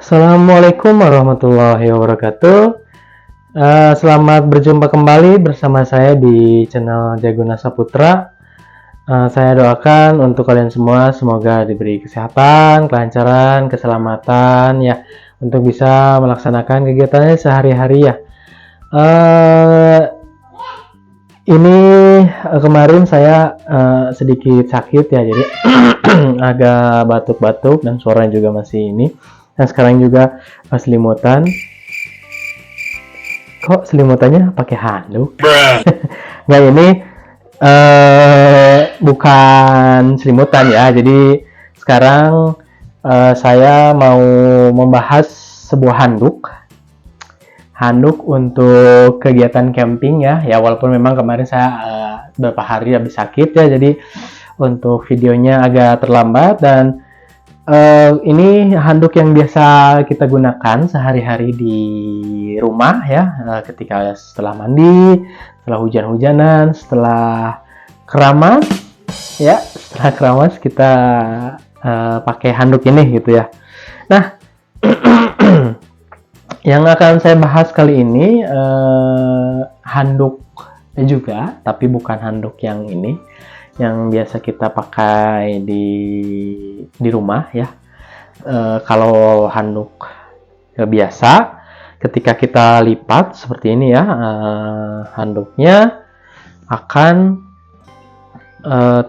Assalamualaikum warahmatullahi wabarakatuh. Selamat berjumpa kembali bersama saya di channel Jaguna Saputra. Saya doakan untuk kalian semua semoga diberi kesehatan, kelancaran, keselamatan ya untuk bisa melaksanakan kegiatannya sehari-hari ya. Ini kemarin saya sedikit sakit ya, jadi agak batuk-batuk dan suaranya juga masih ini. Dan sekarang juga selimutan. Kok selimutannya pakai handuk? Nah ini bukan selimutan ya. Jadi sekarang saya mau membahas sebuah handuk untuk kegiatan camping ya. Ya walaupun memang kemarin saya beberapa hari habis sakit ya. Jadi untuk videonya agak terlambat dan ini handuk yang biasa kita gunakan sehari-hari di rumah ya, ketika setelah mandi, setelah hujan-hujanan, setelah keramas ya, setelah keramas kita pakai handuk ini gitu ya. Nah, yang akan saya bahas kali ini handuk juga, tapi bukan handuk yang ini yang biasa kita pakai di rumah ya. Kalau handuk biasa ketika kita lipat seperti ini ya, handuknya akan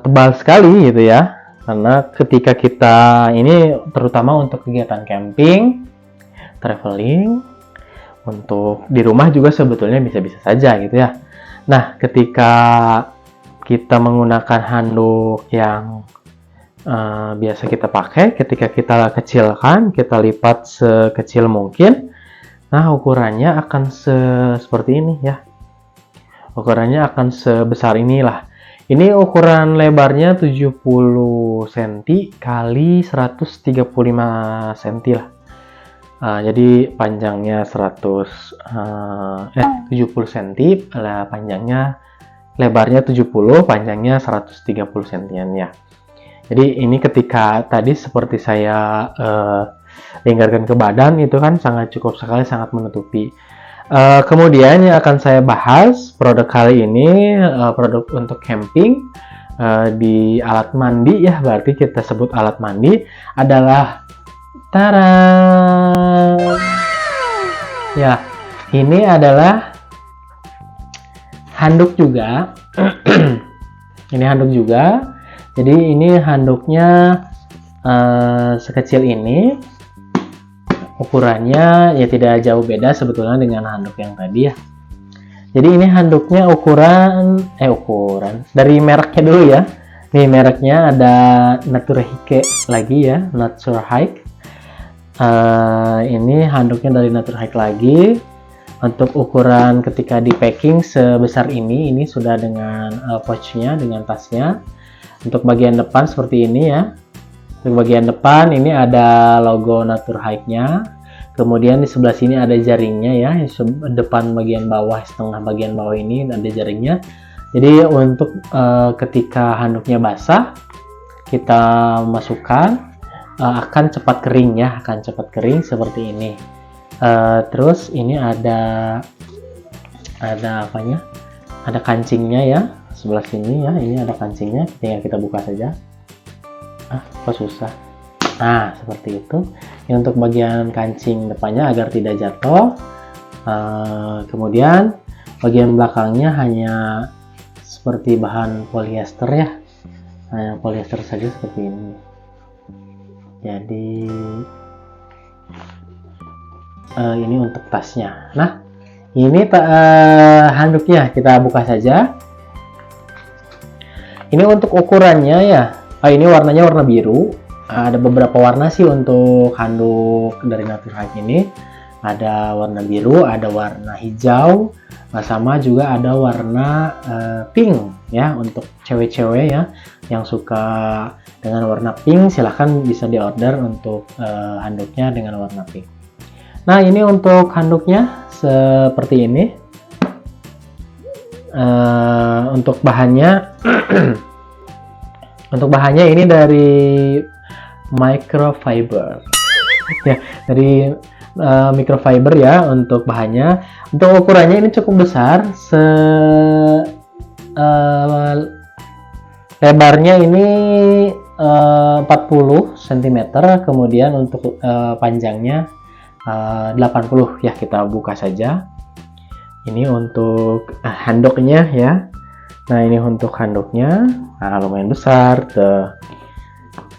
tebal sekali gitu ya, karena ketika kita ini terutama untuk kegiatan camping, traveling, untuk di rumah juga sebetulnya bisa-bisa saja gitu ya. Nah, ketika kita menggunakan handuk yang biasa kita pakai, ketika kita kecilkan, kita lipat sekecil mungkin. Nah, ukurannya akan seperti ini ya. Ukurannya akan sebesar inilah. Ini ukuran lebarnya 70 cm kali 135 cm lah. Jadi panjangnya 70 cm, panjangnya lebarnya 70, panjangnya 130 cm ya. Jadi ini ketika tadi seperti saya lingkarkan ke badan itu kan sangat cukup sekali, sangat menutupi. Kemudian yang akan saya bahas produk kali ini produk untuk camping di alat mandi ya, berarti kita sebut alat mandi adalah tarang. Ya, ini adalah handuk juga. Ini handuk juga. Jadi ini handuknya sekecil ini. Ukurannya ya tidak jauh beda sebetulnya dengan handuk yang tadi ya. Jadi ini handuknya ukuran dari mereknya dulu ya. Nih mereknya ada Naturahike lagi ya, Naturahike. Ini handuknya dari Naturahike lagi. Untuk ukuran ketika di packing sebesar ini sudah dengan pouchnya, dengan tasnya. Untuk bagian depan seperti ini ya. Untuk bagian depan ini ada logo Naturahike-nya. Kemudian di sebelah sini ada jaringnya ya. Depan bagian bawah, setengah bagian bawah ini ada jaringnya. Jadi untuk ketika handuknya basah, kita masukkan akan cepat kering ya, akan cepat kering seperti ini. Terus ini ada apanya? Ada kancingnya ya, sebelah sini ya. Ini ada kancingnya, tinggal kita buka saja. Kok susah? Nah, seperti itu. Ini untuk bagian kancing depannya agar tidak jatuh. Kemudian bagian belakangnya hanya seperti bahan polyester ya. Hanya polyester saja seperti ini. Jadi ini untuk tasnya. Nah, ini handuknya kita buka saja. Ini untuk ukurannya ya. Ini warnanya warna biru. Ada beberapa warna sih untuk handuk dari Naturahike ini. Ada warna biru, ada warna hijau, sama juga ada warna pink ya. Untuk cewek-cewek ya yang suka dengan warna pink, silahkan bisa diorder untuk handuknya dengan warna pink. Nah, ini untuk handuknya seperti ini. Untuk bahannya untuk bahannya ini dari microfiber. ya, dari microfiber ya untuk bahannya. Untuk ukurannya ini cukup besar, lebarnya ini 40 cm, kemudian untuk panjangnya 80 ya. Kita buka saja. Ini untuk handuknya ya. Nah, ini untuk handuknya. Nah, lumayan besar tuh.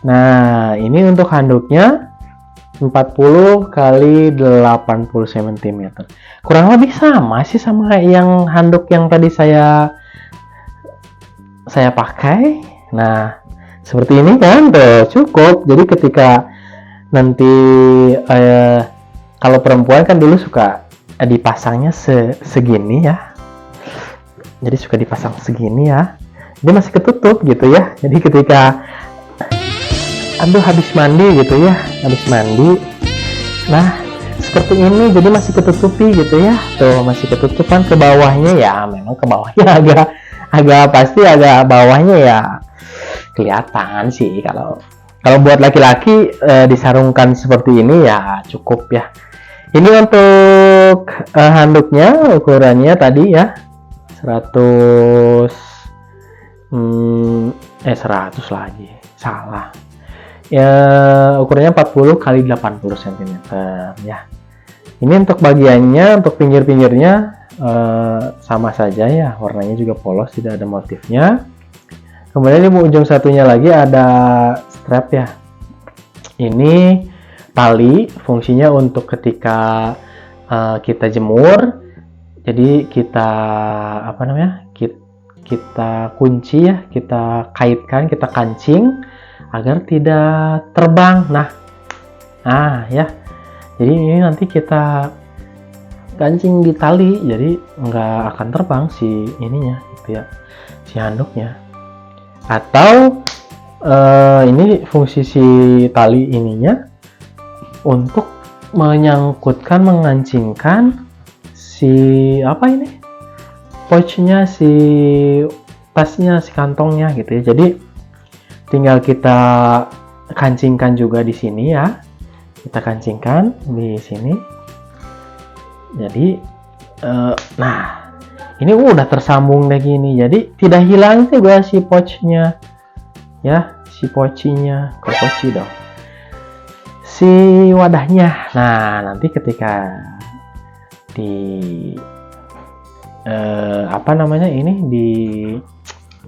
Nah, ini untuk handuknya 40 kali 80 cm. Kurang lebih sama sih sama yang handuk yang tadi saya pakai. Nah, seperti ini kan tuh, cukup. Jadi ketika nanti kalau perempuan kan dulu suka dipasangnya segini ya. Jadi suka dipasang segini ya. Dia masih ketutup gitu ya. Jadi ketika habis mandi gitu ya, habis mandi. Nah, seperti ini jadi masih ketutupi gitu ya. Tuh, masih ketutupan ke bawahnya ya. Memang ke bawahnya agak pasti agak bawahnya ya kelihatan sih. Kalau buat laki-laki disarungkan seperti ini ya cukup ya. Ini untuk handuknya, ukurannya tadi ya 100 lagi, salah ya, ukurannya 40 kali 80 cm ya. Ini untuk bagiannya, untuk pinggir-pinggirnya sama saja ya, warnanya juga polos, tidak ada motifnya. Kemudian di ujung satunya lagi ada strap ya. Ini tali, fungsinya untuk ketika kita jemur, jadi kita kita kunci ya, kita kaitkan, kita kancing agar tidak terbang. Nah ya, jadi ini nanti kita kancing di tali, jadi nggak akan terbang si ininya gitu ya, si handuknya. Atau ini fungsi si tali ininya untuk menyangkutkan, mengancingkan si pouchnya, si tasnya, si kantongnya gitu ya. Jadi tinggal kita kancingkan juga di sini ya. Kita kancingkan di sini. Jadi nah, ini udah tersambung kayak gini. Jadi tidak hilang juga si pouchnya ya, si pouchinya, pouchi dong. Si wadahnya. Nah, nanti ketika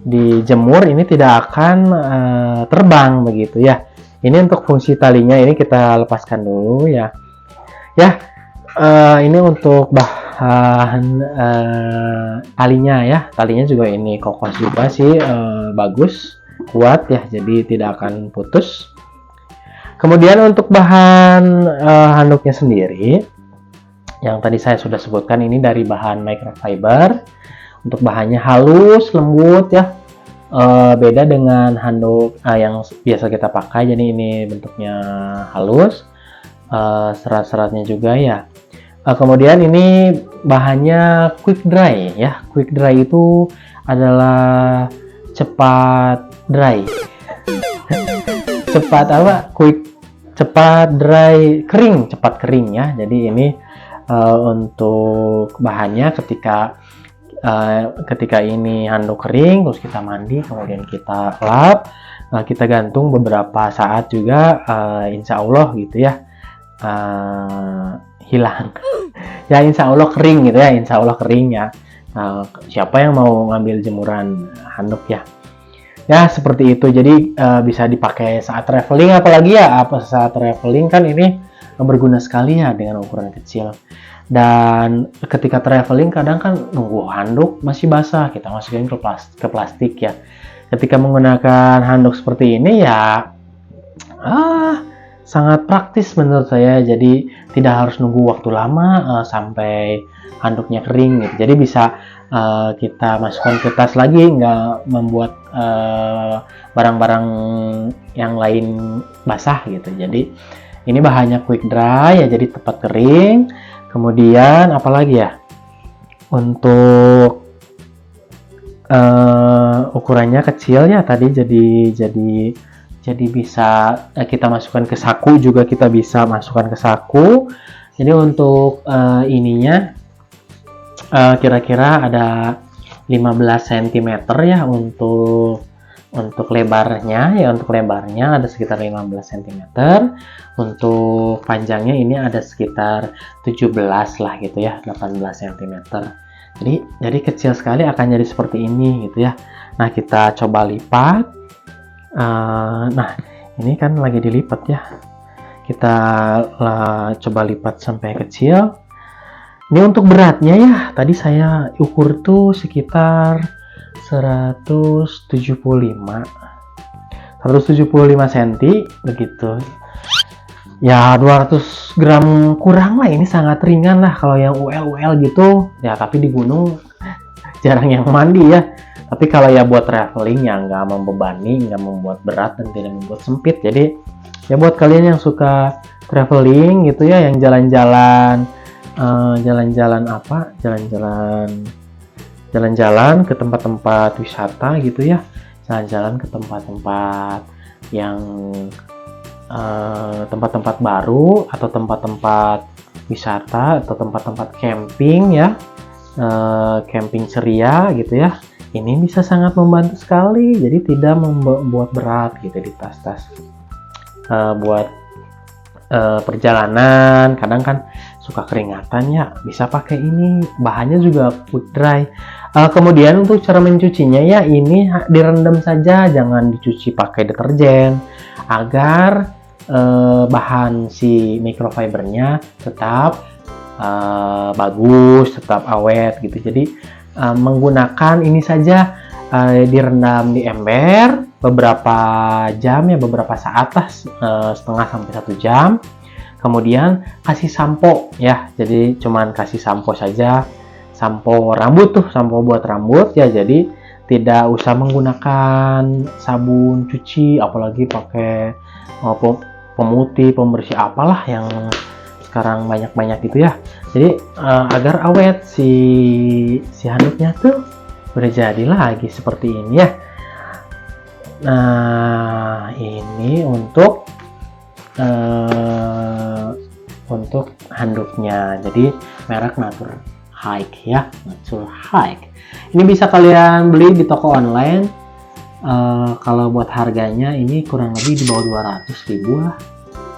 dijemur ini tidak akan terbang begitu ya. Ini untuk fungsi talinya, ini kita lepaskan dulu ya. Ini untuk bahan talinya ya. Talinya juga ini kokoh juga sih, bagus, kuat ya, jadi tidak akan putus. Kemudian untuk bahan handuknya sendiri, yang tadi saya sudah sebutkan, ini dari bahan microfiber. Untuk bahannya halus, lembut ya, beda dengan handuk yang biasa kita pakai. Jadi ini bentuknya halus, serat-seratnya juga ya. Kemudian ini bahannya quick dry ya. Quick dry itu adalah cepat dry. Cepat dry, cepat kering ya. Jadi ini untuk bahannya ketika ini handuk kering, terus kita mandi, kemudian kita lap, kita gantung beberapa saat juga, insya Allah gitu ya, hilang ya, insya Allah kering gitu ya, insya Allah kering ya. Siapa yang mau ngambil jemuran handuk ya, seperti itu. Jadi bisa dipakai saat traveling, apalagi ya saat traveling kan ini berguna sekali ya dengan ukuran kecil. Dan ketika traveling kadang kan nunggu handuk masih basah, kita masukin ke plastik ya. Ketika menggunakan handuk seperti ini ya sangat praktis menurut saya. Jadi tidak harus nunggu waktu lama sampai handuknya kering gitu. Jadi bisa kita masukkan ke tas lagi, nggak membuat barang-barang yang lain basah gitu. Jadi ini bahannya quick dry ya, jadi cepat kering. Kemudian apalagi ya, untuk ukurannya kecil ya tadi, jadi Jadi bisa kita masukkan ke saku, juga kita bisa masukkan ke saku. Jadi untuk ininya kira-kira ada 15 cm ya untuk lebarnya ya. Untuk lebarnya ada sekitar 15 cm. Untuk panjangnya ini ada sekitar 17 lah gitu ya, 18 cm. Jadi kecil sekali akan jadi seperti ini gitu ya. Nah, kita coba lipat. Nah, ini kan lagi dilipat ya. Kita coba lipat sampai kecil. Ini untuk beratnya ya. Tadi saya ukur tuh sekitar 175 cm begitu. Ya 200 gram kurang lah, ini sangat ringan lah kalau yang UL gitu. Ya tapi di gunung jarang yang mandi ya. Tapi kalau ya buat traveling ya nggak membebani, nggak membuat berat dan tidak membuat sempit. Jadi ya buat kalian yang suka traveling gitu ya, yang jalan-jalan ke tempat-tempat wisata gitu ya, jalan-jalan ke tempat-tempat yang tempat-tempat baru atau tempat-tempat wisata atau tempat-tempat camping ya, camping ceria gitu ya. Ini bisa sangat membantu sekali, jadi tidak membuat berat gitu di tas-tas. Buat perjalanan kadang kan suka keringatan ya, bisa pakai ini. Bahannya juga food dry. Kemudian untuk cara mencucinya ya, ini direndam saja, jangan dicuci pakai deterjen agar bahan si microfibernya tetap bagus, tetap awet gitu. Jadi menggunakan ini saja, direndam di ember beberapa jam ya, beberapa saat lah, setengah sampai 1 jam. Kemudian kasih sampo ya, jadi cuman kasih sampo saja, sampo rambut tuh, sampo buat rambut ya. Jadi tidak usah menggunakan sabun cuci, apalagi pakai pemutih, pembersih apalah yang sekarang banyak gitu ya. Jadi agar awet si handuknya tuh udah jadi lagi seperti ini ya. Nah, ini untuk handuknya. Jadi merek Natur Hike ya, Natur Hike. Ini bisa kalian beli di toko online. Kalau buat harganya ini kurang lebih di bawah 200.000 lah,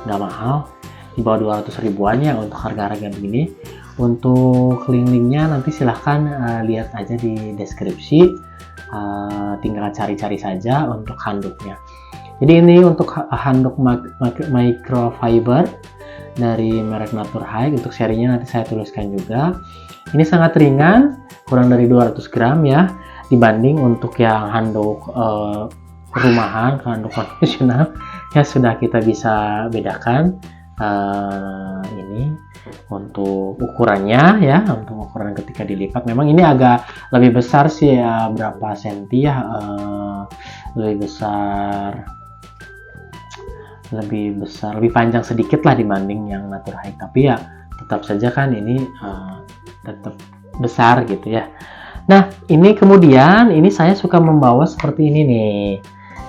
nggak mahal. Di bawah 200 ribuan ya untuk harga-harga begini. Untuk link-linknya nanti silahkan lihat aja di deskripsi, tinggal cari-cari saja untuk handuknya. Jadi ini untuk handuk microfiber dari merek Natur Hike. Untuk serinya nanti saya tuliskan juga. Ini sangat ringan, kurang dari 200 gram ya, dibanding untuk yang handuk rumahan, handuk konvensional ya. Sudah kita bisa bedakan ini untuk ukurannya ya. Untuk ukuran ketika dilipat memang ini agak lebih besar sih ya, berapa senti ya, lebih panjang sedikit lah dibanding yang Natur Hike. Tapi ya tetap saja kan ini tetap besar gitu ya. Nah, ini kemudian ini saya suka membawa seperti ini nih.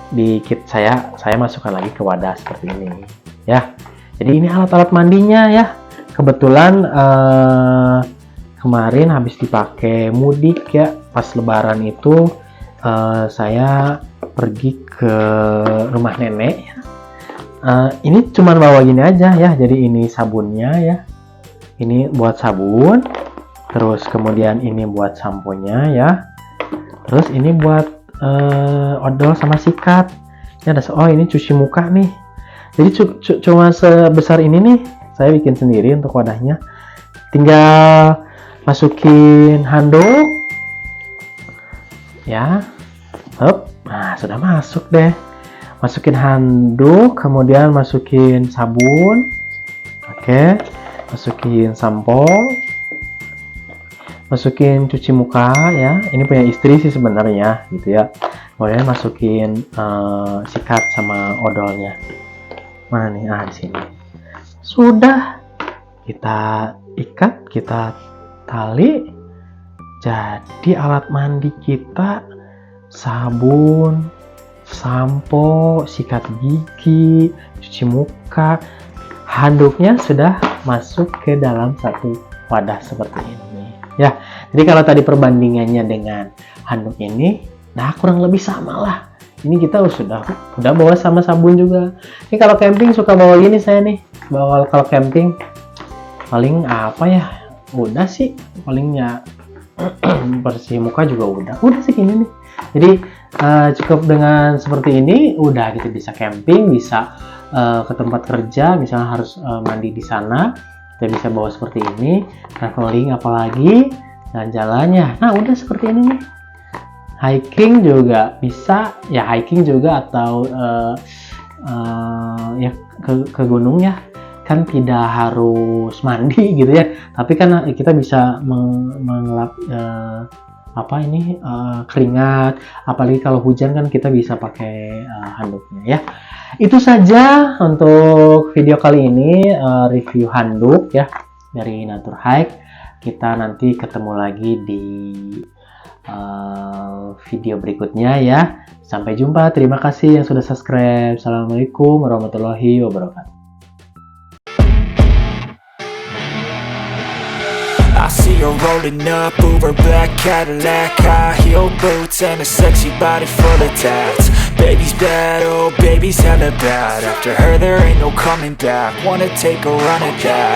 Di kit saya masukkan lagi ke wadah seperti ini ya. Jadi ini alat-alat mandinya ya. Kebetulan kemarin habis dipakai mudik ya, pas lebaran itu saya pergi ke rumah nenek ya. Ini cuman bawa gini aja ya. Jadi ini sabunnya ya. Ini buat sabun. Terus kemudian ini buat samponya ya. Terus ini buat odol sama sikat. Ini ada, oh ini cuci muka nih. Jadi cuma sebesar ini nih, saya bikin sendiri untuk wadahnya. Tinggal masukin handuk ya. Nah, sudah masuk deh. Masukin handuk, kemudian masukin sabun. Oke, masukin sampo. Masukin cuci muka ya. Ini punya istri sih sebenarnya gitu ya. Kemudian masukin sikat sama odolnya. Mana nih? Di sini. Sudah kita ikat, kita tali. Jadi alat mandi kita, sabun, sampo, sikat gigi, cuci muka. Handuknya sudah masuk ke dalam satu wadah seperti ini ya. Jadi kalau tadi perbandingannya dengan handuk ini, nah kurang lebih sama lah. Ini kita sudah bawa sama sabun juga. Ini kalau camping suka bawa gini saya nih. Kalau camping paling apa ya? Udah sih palingnya bersih muka juga udah sih ini nih. Jadi cukup dengan seperti ini udah gitu, bisa camping, bisa ke tempat kerja, misalnya harus mandi di sana, kita bisa bawa seperti ini. Traveling apalagi jalan-jalannya, nah udah seperti ini nih. Hiking juga bisa ya, hiking juga atau ya ke gunung ya, kan tidak harus mandi gitu ya, tapi kan kita bisa mengelap keringat, apalagi kalau hujan kan kita bisa pakai handuknya ya. Itu saja untuk video kali ini, review handuk ya dari Naturhike. Kita nanti ketemu lagi di video berikutnya ya. Sampai jumpa, terima kasih yang sudah subscribe. Assalamualaikum warahmatullahi wabarakatuh. I see her rolling up, Uber black Cadillac, high heel boots and a sexy body full of tats. Baby's bad, oh baby's hella bad. After her there ain't no coming back. Wanna take a run at that.